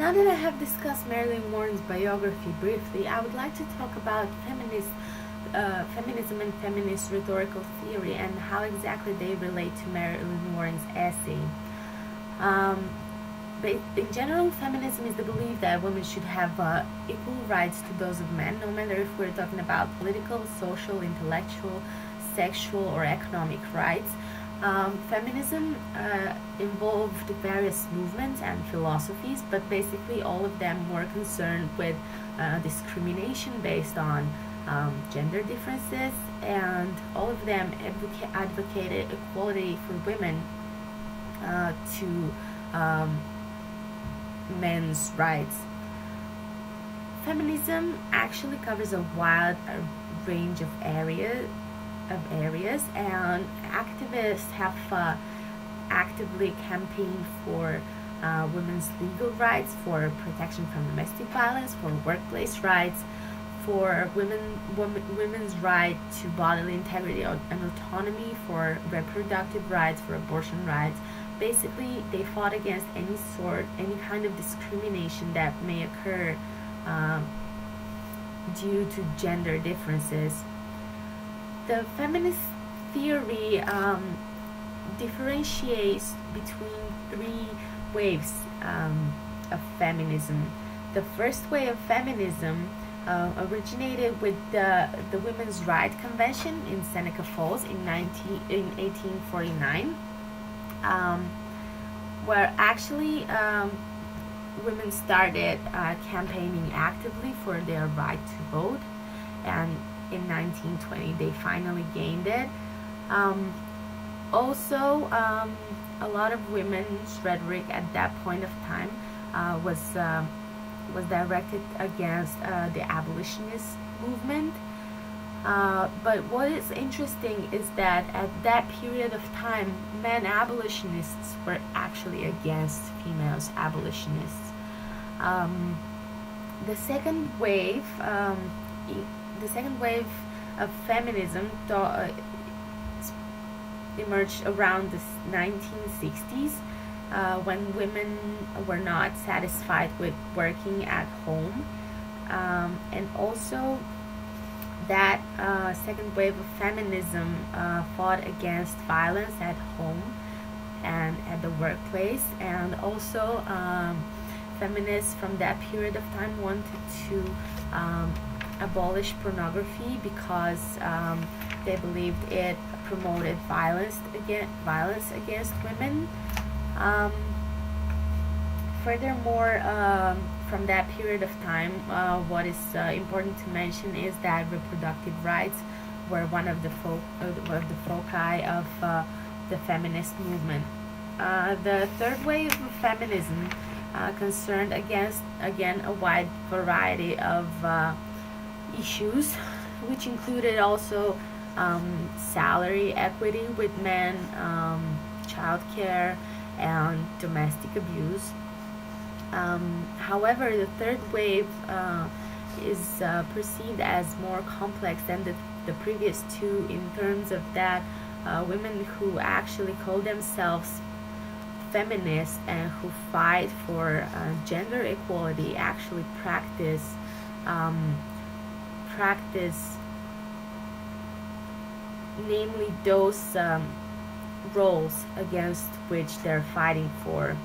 Now that I have discussed Marilyn Warren's biography briefly, I would like to talk about feminism and feminist rhetorical theory and how exactly they relate to Marilyn Warren's essay. Um, but in general, feminism is the belief that women should have equal rights to those of men, no matter if we're talking about political, social, intellectual, sexual, or economic rights. Feminism involved various movements and philosophies, but basically all of them were concerned with discrimination based on gender differences, and all of them advocated equality for women to men's rights. Feminism actually covers a wide range of areas, and activists have actively campaigned for women's legal rights, for protection from domestic violence, for workplace rights, for women's right to bodily integrity and autonomy, for reproductive rights, for abortion rights. Basically, they fought against any kind of discrimination that may occur due to gender differences. The feminist theory differentiates between three waves of feminism. The first wave of feminism originated with the Women's Rights Convention in Seneca Falls in 1849, where actually women started campaigning actively for their right to vote, and in 1920 they finally gained it. Also, a lot of women's rhetoric at that point of time was directed against the abolitionist movement. But what is interesting is that at that period of time, men abolitionists were actually against females abolitionists. Um, the second wave, the second wave of feminism emerged around the 1960s, when women were not satisfied with working at home, and also that second wave of feminism fought against violence at home and at the workplace, and also feminists from that period of time wanted to abolish pornography because they believed it promoted violence against women. Um, Furthermore, from that period of time, what is important to mention is that reproductive rights were one of the foci of the feminist movement. The third wave of feminism concerned again a wide variety of issues, which included also salary equity with men, childcare, and domestic abuse. However, the third wave is perceived as more complex than the previous two, in terms of that women who actually call themselves feminists and who fight for gender equality actually practice namely those roles against which they're fighting for.